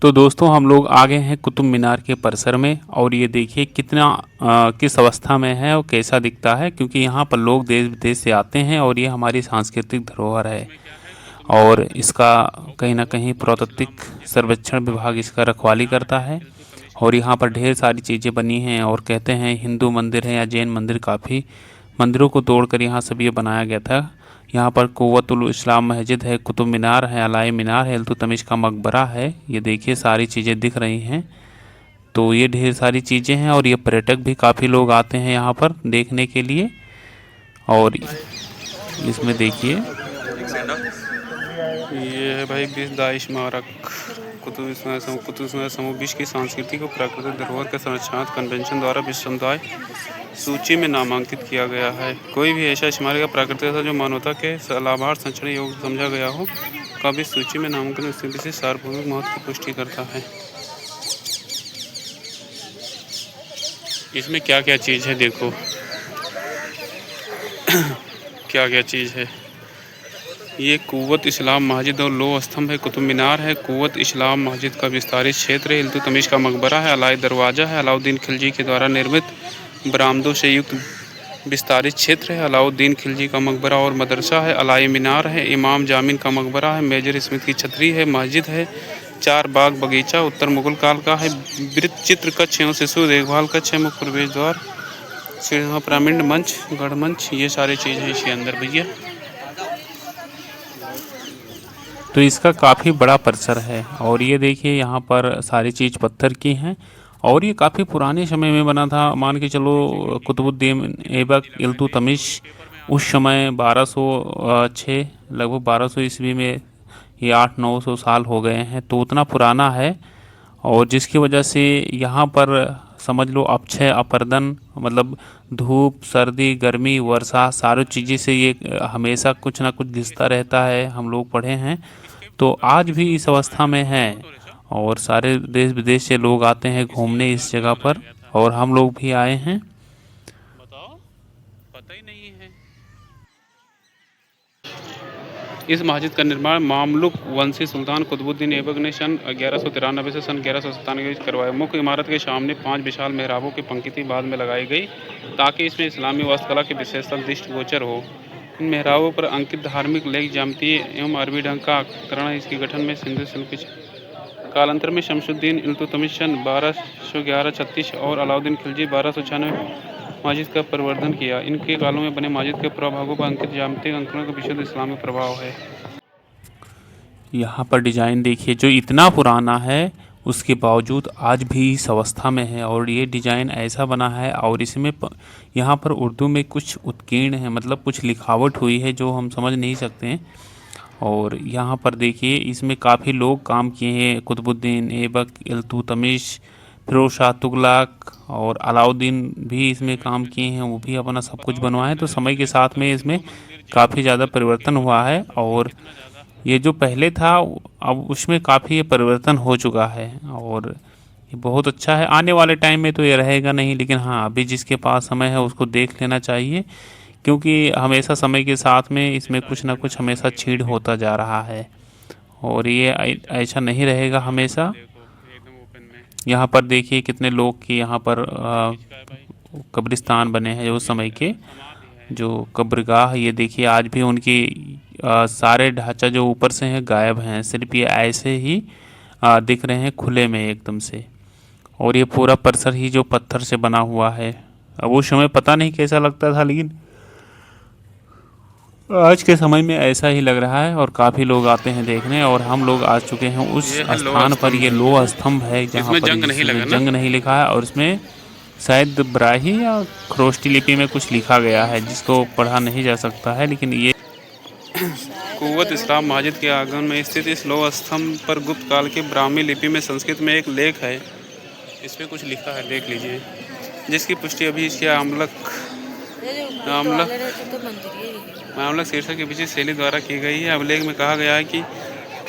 तो दोस्तों हम लोग आ गए हैं कुतुब मीनार के परिसर में और ये देखिए कितना किस अवस्था में है और कैसा दिखता है, क्योंकि यहाँ पर लोग देश विदेश से आते हैं और ये हमारी सांस्कृतिक धरोहर है। और इसका कहीं ना कहीं पुरातात्विक सर्वेक्षण विभाग इसका रखवाली करता है। और यहाँ पर ढेर सारी चीज़ें बनी हैं और कहते हैं हिंदू मंदिर है या जैन मंदिर, काफ़ी मंदिरों को तोड़कर यहाँ सब ये बनाया गया था। यहाँ पर कुव्वतुल इस्लाम मस्जिद है, कुतुब मीनार है, अलाई मीनार है, इल्तुतमिश का मकबरा है। ये देखिए सारी चीज़ें दिख रही हैं। तो ये ढेर सारी चीज़ें हैं और ये पर्यटक भी काफ़ी लोग आते हैं यहाँ पर देखने के लिए। और इसमें देखिए ये है भाई दाइश स्मारक कुतुब समूह विश्व की सांस्कृतिक और प्राकृतिक धरोहर के संरक्षणार्थ कन्वेंशन द्वारा विश्व समुदाय सूची में नामांकित किया गया है। कोई भी ऐसा स्मारक या प्राकृतिक जो मानवता के लाभार्थ संरक्षण योग्य समझा गया हो का भी सूची में नामांकन स्थिति से सार्वभौमिक महत्व की पुष्टि करता है। इसमें क्या क्या चीज़ है देखो क्या क्या चीज़ है। ये कुव्वत इस्लाम मस्जिद और लो स्तंभ है, कुतुब मीनार है, कुव्वत इस्लाम मस्जिद का विस्तारित क्षेत्र है, इल्तुतमिश का मकबरा है, अलाई दरवाज़ा है, अलाउद्दीन खिलजी के द्वारा निर्मित बरामदों से युक्त विस्तारित क्षेत्र है, अलाउद्दीन खिलजी का मकबरा और मदरसा है, अलाई मीनार है, इमाम जामिन का मकबरा है, मेजर स्मिथ की छतरी है, मस्जिद है, 4 बाग बगीचा उत्तर मुगल काल का है, वृत्त चित्र कक्ष एवं शिशु देखभाल कक्ष है, मुख्य प्रवेश द्वार, सिंहा पिरामिड मंच, गढ़ मंच, ये सारी चीज़ है इसके अंदर भैया। तो इसका काफ़ी बड़ा परिसर है और ये देखिए यहाँ पर सारी चीज़ पत्थर की हैं और ये काफ़ी पुराने समय में बना था। मान के चलो कुतुबुद्दीन ऐबक इल्तुतमिश उस समय 1206 लगभग 1200 ईस्वी में, ये 800-900 साल हो गए हैं, तो उतना पुराना है। और जिसकी वजह से यहाँ पर समझ लो अक्षय अपर्दन, मतलब धूप सर्दी गर्मी वर्षा सारी चीज़ें से ये हमेशा कुछ ना कुछ घिसता रहता है, हम लोग पढ़े हैं। तो आज भी इस अवस्था में है और सारे देश विदेश से लोग आते हैं घूमने इस जगह पर और हम लोग भी आए हैं। बताओ, पता ही नहीं है। इस मस्जिद का निर्माण मामलुक वंशी सुल्तान कुतुबुद्दीन ऐबक ने सन 1193 से सन 1197 करवाया। मुख्य इमारत के सामने 5 विशाल मेहराबों की पंक्ति बाद में लगाई गई ताकि इसमें इस्लामी वास्तुकला की विशेषता दृष्टिगोचर हो। इन मेहराबों पर अंकित धार्मिक लेख ज्यामितीय एवं अरबी ढंग का आकरण इसके गठन में सिंधु शिल्प कालांतर में शमसुद्दीन इल्तुतमिश सन 1211-36 और अलाउद्दीन खिलजी 1296 मस्जिद का प्रवर्धन किया। इनके कालों में बने मस्जिद के प्रभागों पर अंकित ज्यामितीय अंकनों का विशुद्ध इस्लामी प्रभाव है। यहाँ पर डिज़ाइन देखिए जो इतना पुराना है उसके बावजूद आज भी इस अवस्था में है और ये डिज़ाइन ऐसा बना है और इसमें यहाँ पर उर्दू में कुछ उत्कीर्ण है, मतलब कुछ लिखावट हुई है जो हम समझ नहीं सकते हैं। और यहाँ पर देखिए इसमें काफ़ी लोग काम किए हैं, कुतुबुद्दीन ऐबक इल्तुतमिश, फिरोज शाह तुगलक और अलाउद्दीन भी इसमें काम किए हैं, वो भी अपना सब कुछ बनवाए। तो समय के साथ में इसमें काफ़ी ज़्यादा परिवर्तन हुआ है और ये जो पहले था अब उसमें काफ़ी ये परिवर्तन हो चुका है और ये बहुत अच्छा है। आने वाले टाइम में तो ये रहेगा नहीं, लेकिन हाँ अभी जिसके पास समय है उसको देख लेना चाहिए, क्योंकि हमेशा समय के साथ में इसमें कुछ ना कुछ हमेशा छीड़ होता जा रहा है और ये ऐसा नहीं रहेगा हमेशा। यहाँ पर देखिए कितने लोग की यहाँ पर कब्रिस्तान बने हैं उस समय के, जो कब्रगाह, ये देखिए आज भी उनकी सारे ढांचा जो ऊपर से हैं गायब हैं, सिर्फ ये ऐसे ही दिख रहे हैं खुले में एकदम से। और ये पूरा परिसर ही जो पत्थर से बना हुआ है, अब उस समय पता नहीं कैसा लगता था, लेकिन आज के समय में ऐसा ही लग रहा है और काफ़ी लोग आते हैं देखने। और हम लोग आ चुके हैं उस स्थान पर, ये लोह स्तंभ है जहाँ पर जंग नहीं लिखा है और इसमें शायद ब्राही या खरोष्टी लिपि में कुछ लिखा गया है जिसको पढ़ा नहीं जा सकता है, लेकिन ये कुव्वत इस्लाम मस्जिद के आंगन में स्थित इस लोह स्तंभ पर गुप्त काल की ब्राह्मी लिपि में संस्कृत में एक लेख है, इसमें कुछ लिखा है देख लीजिए, जिसकी पुष्टि अभी इसके मामलक शीर्षक के पीछे शैली द्वारा की गई है। अभिलेख में कहा गया है कि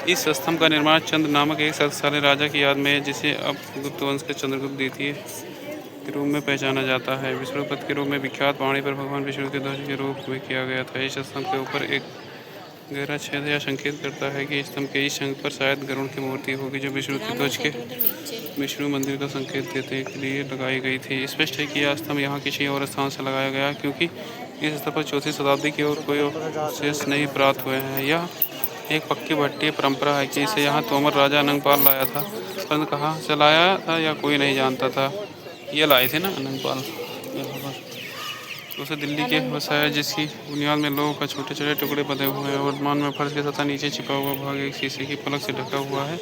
इस स्तंभ का निर्माण चंद्र नामक एक शक्तिशाली राजा की याद में है, जिसे अब गुप्त वंश के चंद्रगुप्त द्वितीय के रूप में पहचाना जाता है। विष्णुपद के रूप में विख्यात पहाड़ी पर भगवान विष्णु के ध्वज के रूप में किया गया था। इस स्तंभ के ऊपर एक गहरा छेद यह संकेत करता है कि स्तंभ के इस अंग पर शायद गरुड़ की मूर्ति होगी जो विष्णु की ध्वज के विष्णु मंदिर का संकेत देने के लिए लगाई गई थी। स्पष्ट है कि यह स्तंभ यहाँ किसी और स्थान से लगाया गया क्योंकि इस स्थल पर 4वीं शताब्दी की ओर कोई अवशेष नहीं प्राप्त हुए हैं। यह एक पक्की भट्टी परंपरा है कि इसे यहाँ तोमर राजा अनंगपाल लाया था, परंतु कहाँ से लाया था या कोई नहीं जानता था। ये लाए थे ना अनंगपाल यहाँ पर। तो उसे दिल्ली के बसाया जिसकी बुनियाद में लोगों का छोटे छोटे टुकड़े बंधे हुए हैं। वर्तमान में फर्श के सतह नीचे छिपा हुआ भाग एक शीशे की पलक से ढका हुआ है।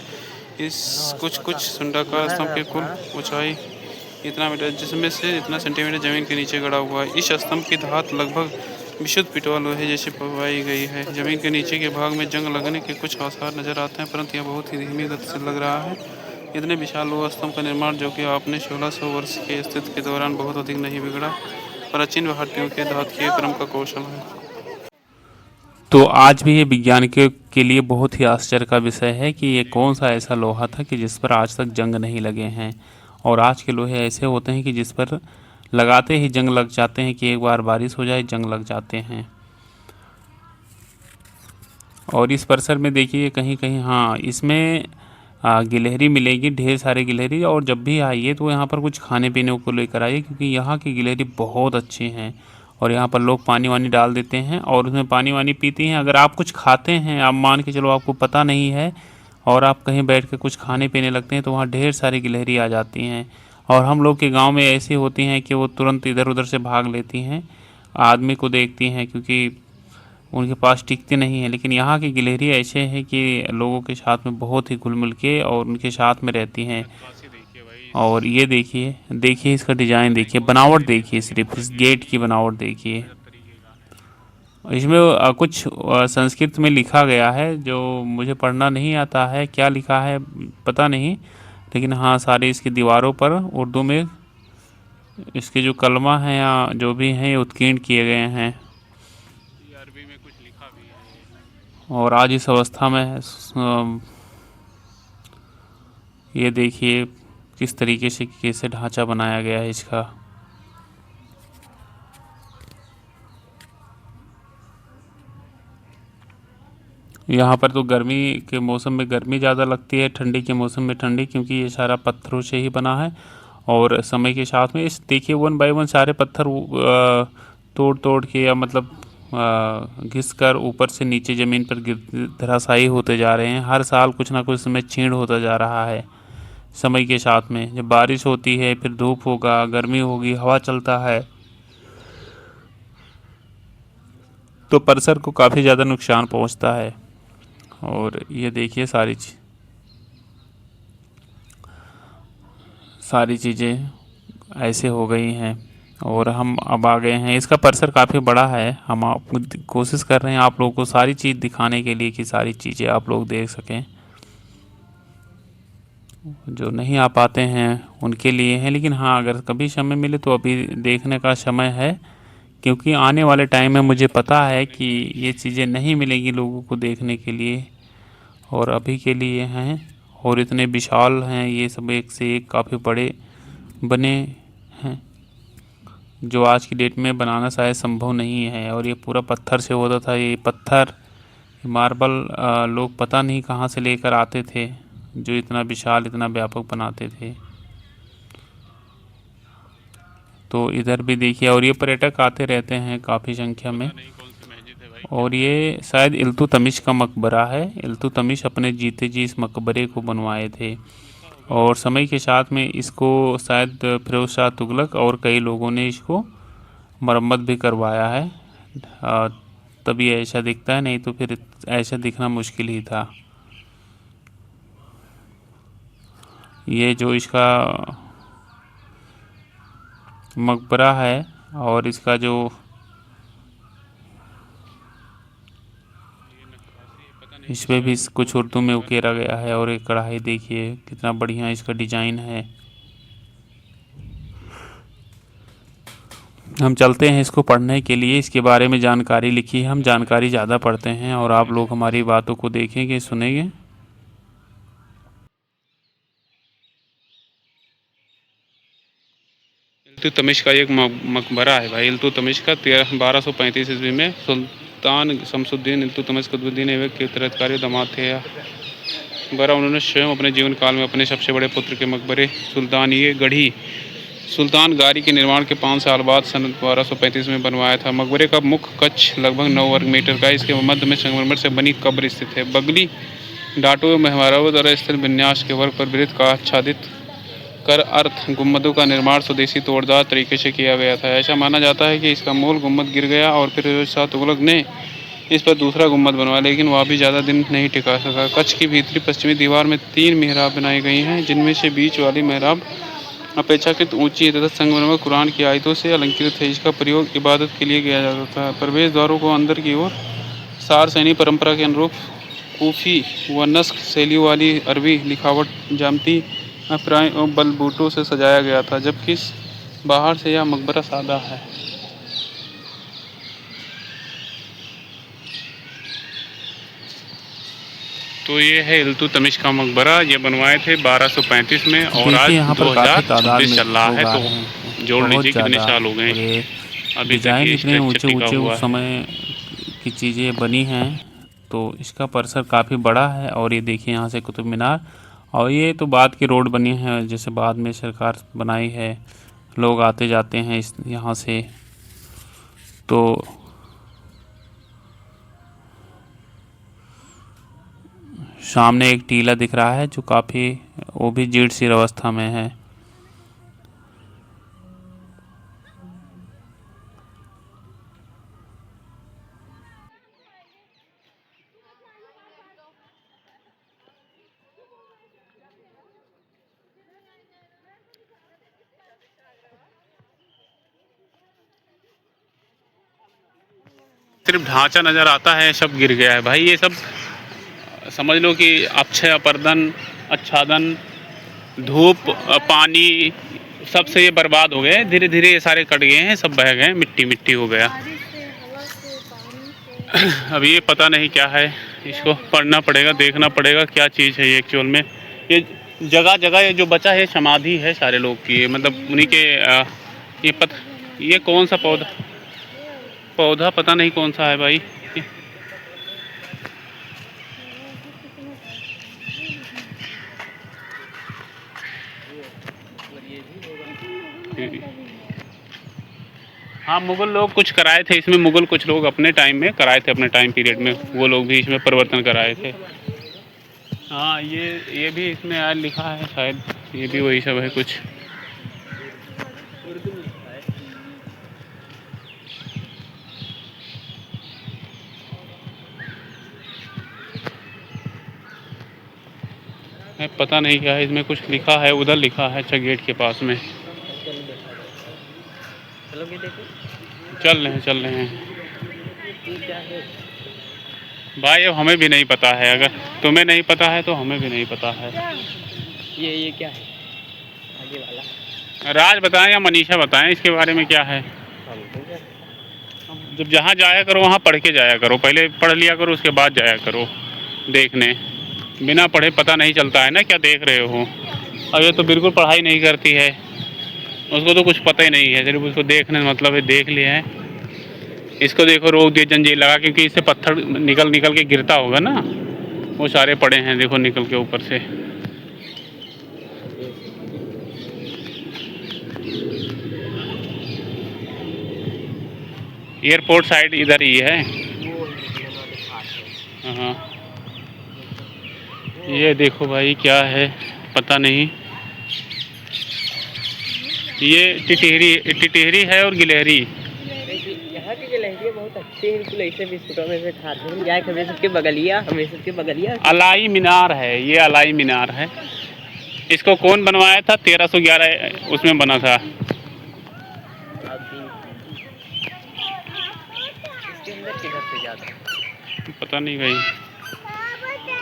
इस कुछ सुंडाकार स्तंभ की कुल ऊंचाई इतना मीटर जिसमें से इतना सेंटीमीटर जमीन के नीचे गड़ा हुआ है। इस स्तंभ की धात लगभग विशुद्ध पिटवा लोहे जैसी पाई गई है। जमीन के नीचे के भाग में जंग लगने के कुछ आसार नजर आते हैं, परंतु यह बहुत ही धीमी गति से लग रहा है। इतने विशाल लोह स्तंभ का निर्माण जो कि आपने 1600 वर्ष के अस्तित्व के दौरान बहुत अधिक नहीं बिगड़ा, प्राचीन भारतीयों के धातकीय क्रम का कौशल है। तो आज भी ये वैज्ञानिकों के लिए बहुत ही आश्चर्य का विषय है कि ये कौन सा ऐसा लोहा था कि जिस पर आज तक जंग नहीं लगे हैं। और आज के लोहे ऐसे होते हैं कि जिस पर लगाते ही जंग लग जाते हैं, कि एक बार बारिश हो जाए जंग लग जाते हैं। और इस परिसर में देखिए कहीं कहीं, हाँ, इसमें गिलहरी मिलेगी, ढेर सारे गिलहरी। और जब भी आइए तो यहाँ पर कुछ खाने पीने को लेकर आइए क्योंकि यहाँ की गिलहरी बहुत अच्छी हैं। और यहाँ पर लोग पानी वानी डाल देते हैं और उसमें पानी वानी पीती हैं। अगर आप कुछ खाते हैं, आप मान के चलो आपको पता नहीं है, और आप कहीं बैठ के कुछ खाने पीने लगते हैं तो वहाँ ढेर सारी गिलहरी आ जाती हैं। और हम लोग के गांव में ऐसी होती हैं कि वो तुरंत इधर उधर से भाग लेती हैं, आदमी को देखती हैं क्योंकि उनके पास टिकते नहीं हैं। लेकिन यहाँ की गिलहरी ऐसे हैं कि लोगों के साथ में बहुत ही घुल मिल के और उनके साथ में रहती हैं। और ये देखिए देखिए इसका डिज़ाइन देखिए, बनावट देखिए, सिर्फ इस गेट की बनावट देखिए। इसमें कुछ संस्कृत में लिखा गया है जो मुझे पढ़ना नहीं आता है, क्या लिखा है पता नहीं। लेकिन हाँ, सारी इसकी दीवारों पर उर्दू में इसके जो कलमा हैं या जो भी हैं ये उत्कीर्ण किए गए हैं। अरबी में कुछ लिखा भी है। और आज इस अवस्था में है। ये देखिए किस तरीके से कैसे ढांचा बनाया गया है इसका। यहाँ पर तो गर्मी के मौसम में गर्मी ज़्यादा लगती है, ठंडी के मौसम में ठंडी, क्योंकि ये सारा पत्थरों से ही बना है। और समय के साथ में इस देखिए 1 बाय 1 सारे पत्थर तोड़ तोड़ के या मतलब घिस कर ऊपर से नीचे ज़मीन पर गिर धराशायी होते जा रहे हैं। हर साल कुछ ना कुछ इसमें छीण होता जा रहा है। समय के साथ में जब बारिश होती है, फिर धूप होगा, गर्मी होगी, हवा चलता है, तो परिसर को काफ़ी ज़्यादा नुकसान पहुंचता है। और ये देखिए सारी चीज़ें ऐसे हो गई हैं। और हम अब आ गए हैं, इसका परिसर काफ़ी बड़ा है। हम आप कोशिश कर रहे हैं आप लोगों को सारी चीज़ दिखाने के लिए कि सारी चीज़ें आप लोग देख सकें। जो नहीं आ पाते हैं उनके लिए है, लेकिन हाँ अगर कभी समय मिले तो अभी देखने का समय है, क्योंकि आने वाले टाइम में मुझे पता है कि ये चीज़ें नहीं मिलेंगी लोगों को देखने के लिए, और अभी के लिए हैं। और इतने विशाल हैं ये सब, एक से एक काफ़ी बड़े बने हैं, जो आज की डेट में बनाना शायद संभव नहीं है। और ये पूरा पत्थर से होता था। ये पत्थर मार्बल लोग पता नहीं कहाँ से लेकर आते थे, जो इतना विशाल इतना व्यापक बनाते थे। तो इधर भी देखिए, और ये पर्यटक आते रहते हैं काफ़ी संख्या में। और ये शायद इल्तुतमिश का मकबरा है। इल्तुतमिश अपने जीते जी इस मकबरे को बनवाए थे, और समय के साथ में इसको शायद फिरोज शाह तुगलक और कई लोगों ने इसको मरम्मत भी करवाया है। तभी ऐसा दिखता है, नहीं तो फिर ऐसा दिखना मुश्किल ही था। ये जो इसका मकबरा है और इसका जो इसमें भी कुछ उर्दू में उकेरा गया है। और एक कढ़ाई देखिए कितना बढ़िया इसका डिज़ाइन है। हम चलते हैं इसको पढ़ने के लिए, इसके बारे में जानकारी लिखी है। हम जानकारी ज़्यादा पढ़ते हैं और आप लोग हमारी बातों को देखेंगे, सुनेंगे। इल्तुतमिश का एक मकबरा है भाई। इल्तुतमिश का 1235 ईस्वी में सुल्तान शमसुद्दीन इल्तुतमिश कुतुबुद्दीन ऐबक के उत्तराधिकारी दामाद थे। मकबरा उन्होंने स्वयं अपने जीवन काल में अपने सबसे बड़े पुत्र के मकबरे सुल्तानिए गढ़ी सुल्तान गारी के निर्माण के 5 साल बाद सन 1235 में बनवाया था। मकबरे का मुख्य कक्ष लगभग 9 वर्ग मीटर का, इसके मध्य में संगमरमर से बनी कब्र स्थित है। बगली डाटू एवं मेहराबों द्वारा स्थिर विन्यास के वर्ग पर वृत्त का आच्छादित कर अर्थ गुम्बदों का निर्माण स्वदेशी तोड़दार तरीके से किया गया था। ऐसा माना जाता है कि इसका मूल गुम्बद गिर गया और फिर फिरोज शाह तुगलक ने इस पर दूसरा गुम्बद बनवाया, लेकिन वह भी ज़्यादा दिन नहीं टिका सका। कच्छ की भीतरी पश्चिमी दीवार में 3 मेहराब बनाई गई हैं, जिनमें से बीच वाली मेहराब अपेक्षाकृत ऊंची है तथा संगमरमर कुरान की आयतों से अलंकृत है। इसका प्रयोग इबादत के लिए किया जाता था। प्रवेश द्वारों को अंदर की ओर सारसैनी परंपरा के अनुरूप कूफी व नस्क शैली वाली अरबी लिखावट, जामती अप्राय और बलबूटों से सजाया गया था, जबकि बाहर से यह मकबरा सादा है। तो ये है इल्तुतमिश का मकबरा। ये बनवाए थे 1235 में और आज यहाँ पर काफी तादाद 2026 में चल रहा है, लोग आए तो हैं, जोड़ बहुत लीजिए कितने ज़्यादा। साल हो गए और ये अभी तक डिज़ाइन ये इतने ऊंचे स्ट्रक्चर टिका ऊंचे हुआ उस है। समय की चीज़ें बनी हैं, तो इसका परिसर काफ़ी बड़ा है। और ये देखिए यहाँ से कुतुब मीनार, और ये तो बाद की रोड बनी है, जैसे बाद में सरकार बनाई है, लोग आते जाते हैं इस यहाँ से। तो सामने एक टीला दिख रहा है जो काफ़ी, वो भी जीर्ण सी अवस्था में है। सिर्फ ढांचा नज़र आता है, सब गिर गया है भाई। ये सब समझ लो कि अक्षय अपर्दन, आच्छादन, धूप, पानी, सबसे ये बर्बाद हो गए। धीरे धीरे ये सारे कट गए हैं, सब बह गए, मिट्टी मिट्टी हो गया। अब ये पता नहीं क्या है, इसको पढ़ना पड़ेगा, देखना पड़ेगा क्या चीज़ है ये एक्चुअल में। ये जगह जगह ये जो बचा है समाधि है सारे लोग की, मतलब उन्हीं के ये कौन सा पौधा पता नहीं कौन सा है भाई। हाँ, मुग़ल लोग कुछ कराए थे इसमें, मुग़ल कुछ लोग अपने टाइम में कराए थे, अपने टाइम पीरियड में वो लोग भी इसमें परिवर्तन कराए थे। हाँ, ये भी इसमें आज लिखा है शायद, ये भी वही सब है कुछ। पता नहीं क्या है, इसमें कुछ लिखा है, उधर लिखा है, अच्छा गेट के पास में। चल रहे हैं भाई। अब हमें भी नहीं पता है, अगर तुम्हें नहीं पता है तो हमें भी नहीं पता है। ये क्या है आगे वाला? राज बताएं या मनीषा बताएं इसके बारे में क्या है। जब जहाँ जाया करो वहाँ पढ़ के जाया करो, पहले पढ़ लिया करो, उसके बाद जाया करो देखने। बिना पढ़े पता नहीं चलता है ना क्या देख रहे हो। अब ये तो बिल्कुल पढ़ाई नहीं करती है, उसको तो कुछ पता ही नहीं है, सिर्फ उसको देखने मतलब है, देख लिया है। इसको देखो, रोक दिए जंजीर लगा, क्योंकि इससे पत्थर निकल निकल के गिरता होगा ना, वो सारे पड़े हैं देखो निकल के ऊपर से। एयरपोर्ट साइड इधर ही है। हाँ, ये देखो भाई क्या है पता नहीं। ये टिटहरी है और गिलहरी। यहाँ की गिलहरियाँ बहुत अच्छी हैं, बिल्कुल ऐसे बिस्कुटों में से खाते हैं। जाए हमें सबके बगलिया अलाई मीनार है, ये अलाई मीनार है। इसको कौन बनवाया था? 1311 उसमें बना था। पता नहीं भाई।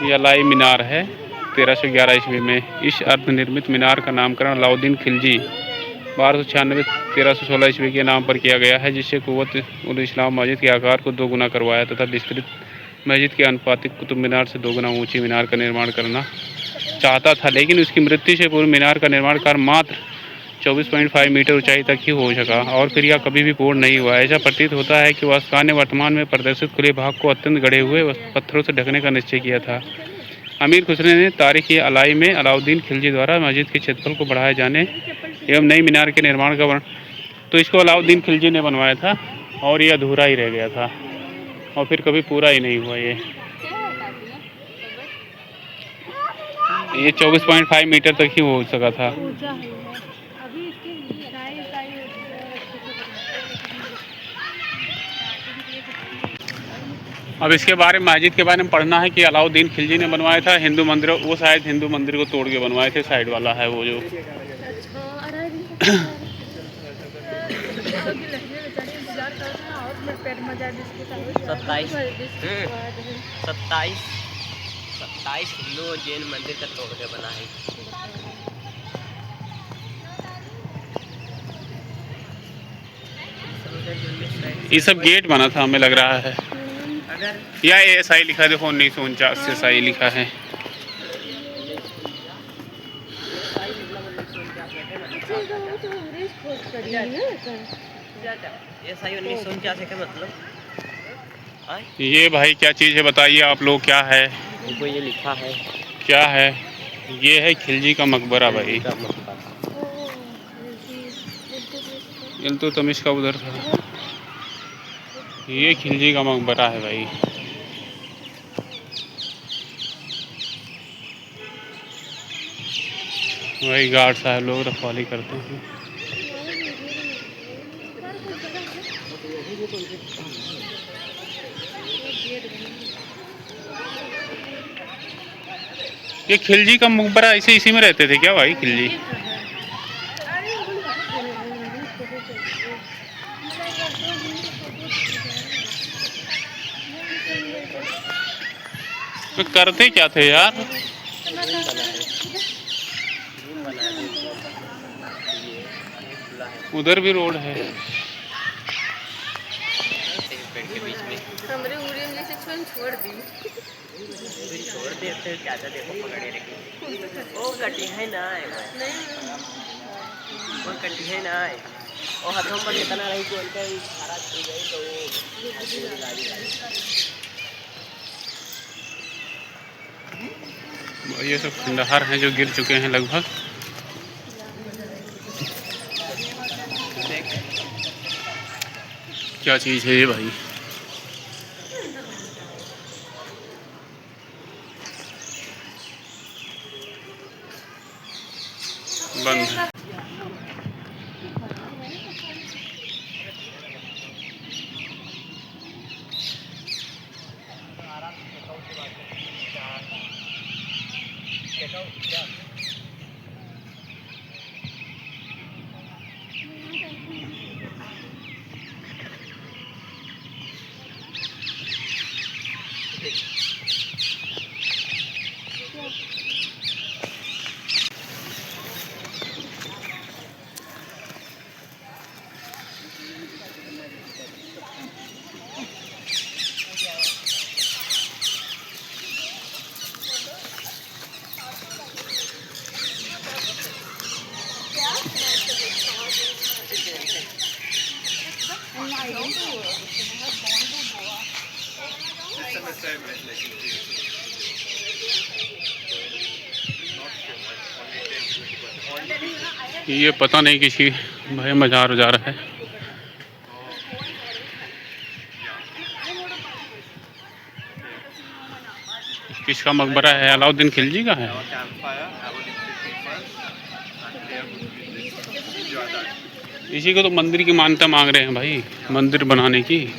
ये अलाई मीनार है 1311 ईस्वी में। इस अर्धनिर्मित मीनार का नामकरण अलाउद्दीन खिलजी 1296-1316 ईस्वी के नाम पर किया गया है, जिससे कुव्वत उल इस्लाम मस्जिद के आकार को 2 गुना करवाया तथा विस्तृत मस्जिद के अनुपातिक कुतुब मीनार से 2 गुना ऊंची मीनार का निर्माण करना चाहता था। लेकिन उसकी मृत्यु से पूर्व मीनार का निर्माण कार्य मात्र 24.5 मीटर ऊंचाई तक ही हो सका और फिर यह कभी भी पूर्ण नहीं हुआ। ऐसा प्रतीत होता है कि वास्तुकार ने वर्तमान में प्रदर्शित खुले भाग को अत्यंत गढ़े हुए पत्थरों से ढकने का निश्चय किया था। अमीर खुसरो ने तारीख अलाई में अलाउद्दीन खिलजी द्वारा मस्जिद के क्षेत्रफल को बढ़ाए जाने एवं नई मीनार के निर्माण का तो इसको अलाउद्दीन खिलजी ने बनवाया था और ये अधूरा ही रह गया था और फिर कभी पूरा ही नहीं हुआ। ये 24.5 मीटर तक ही हो सका था। अब इसके बारे में मस्जिद के बारे में पढ़ना है कि अलाउद्दीन खिलजी ने बनवाया था। हिंदू मंदिर वो शायद हिंदू मंदिर को तोड़ के बनवाए थे, साइड वाला है वो जो। सत्ताईस हिंदू जैन मंदिर का तोड़ के बना है। ये सब गेट बना था हमें लग रहा है, अगर या SI लिखा देखो 1949 से SI लिखा है। ऐसा ही 1949 का मतलब ये भाई क्या चीज़ है बताइए आप लोग, क्या है? देखो ये लिखा है, क्या है? ये है खिलजी का मकबरा भाई। इल्तुतमिश का उधर था, ये खिलजी का मकबरा है भाई। वही गार्ड साहब लोग रखवाली करते हैं। ये खिलजी का मकबरा ऐसे इसी में रहते थे क्या भाई खिलजी? तो करते क्या थे यार? उधर भी रोड है। पेड़ के बीच में हमरे उड़े में से छोड़ दी, छोड़ देते क्या था, देखो पकड़े रखे। ओ कटी है ना वो कटी है ना और हाथों में कितना रही तो उनका सारा छूट गई तो ये सब खंडहर हैं जो गिर चुके हैं लगभग। क्या चीज़ है ये भाई? बंद है। ये पता नहीं किसी भाई मज़ार उजार है। किसका मकबरा है? अलाउद्दीन खिलजी का है। इसी को तो मंदिर की मान्यता मांग रहे हैं भाई, मंदिर बनाने की।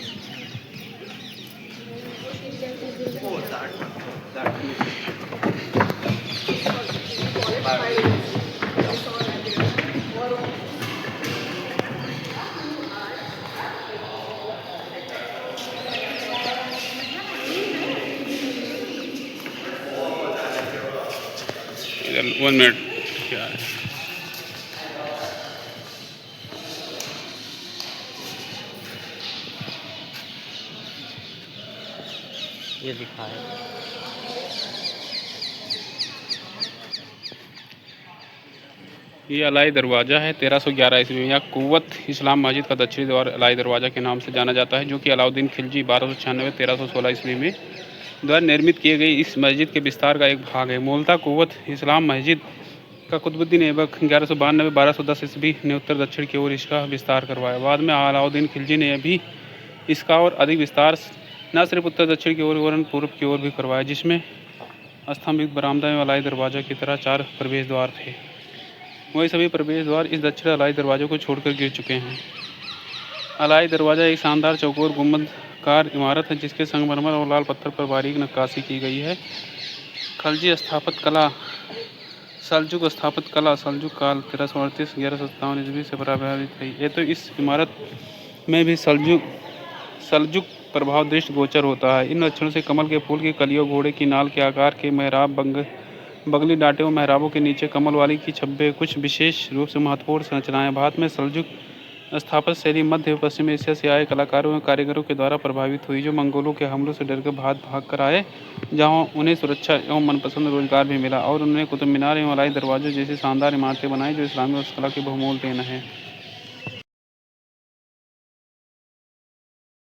इधर 1 मिनट क्या है? ये लिखा है। ये अलाई दरवाज़ा है 1311 ईस्वी में। यह कुव्वत इस्लाम मस्जिद का दक्षिणी द्वार अलाई दरवाज़ा के नाम से जाना जाता है, जो कि अलाउद्दीन खिलजी 1296-1316 ईस्वी में द्वारा निर्मित किए गई इस मस्जिद के विस्तार का एक भाग है। मूलतः कुव्वत इस्लाम मस्जिद का कुतुबुद्दीन ऐबक 1192-1210 ईस्वी ने उत्तर दक्षिण की ओर इसका विस्तार करवाया। बाद में अलाउद्दीन खिलजी ने भी इसका और अधिक विस्तार न सिर्फ उत्तर दक्षिण की ओर वरन पूर्व की ओर भी करवाया, जिसमें स्तंभ बरामदा में अलाई दरवाज़ा की तरह 4 प्रवेश द्वार थे। वही सभी प्रवेश द्वार इस दक्षिण अलाई दरवाज़े को छोड़कर गिर चुके हैं। अलाई दरवाज़ा एक शानदार चौकोर गुंबदकार इमारत है, जिसके संगमरमर और लाल पत्थर पर बारीक नक्काशी की गई है। खलजी स्थापत्य कला सल्जुक स्थापत्य कला सल्जुक काल 1338-1157 ईस्वी से प्रभावित रही। ये तो इस इमारत में भी सल्जुक प्रभाव दृष्टि गोचर होता है। इन लक्षणों से कमल के फूल की कलियों, घोड़े की नाल के आकार के मेहराब, बगली डाटे और मेहराबों के नीचे कमल वाली की छब्बे कुछ विशेष रूप से महत्वपूर्ण संरचनाएं। भारत में सल्जुक स्थापत्य शैली मध्य व पश्चिम एशिया से आए कलाकारों एवं कारीगरों के द्वारा प्रभावित हुई, जो मंगोलों के हमलों से डरकर भाग कर आए, जहां उन्हें सुरक्षा एवं मनपसंद रोजगार भी मिला, और उन्होंने कुतुब मीनार एवं अलाई दरवाज़ों जैसी शानदार इमारतें बनाई, जो इस्लामी वास्तुकला की बहुमूल्य देन है।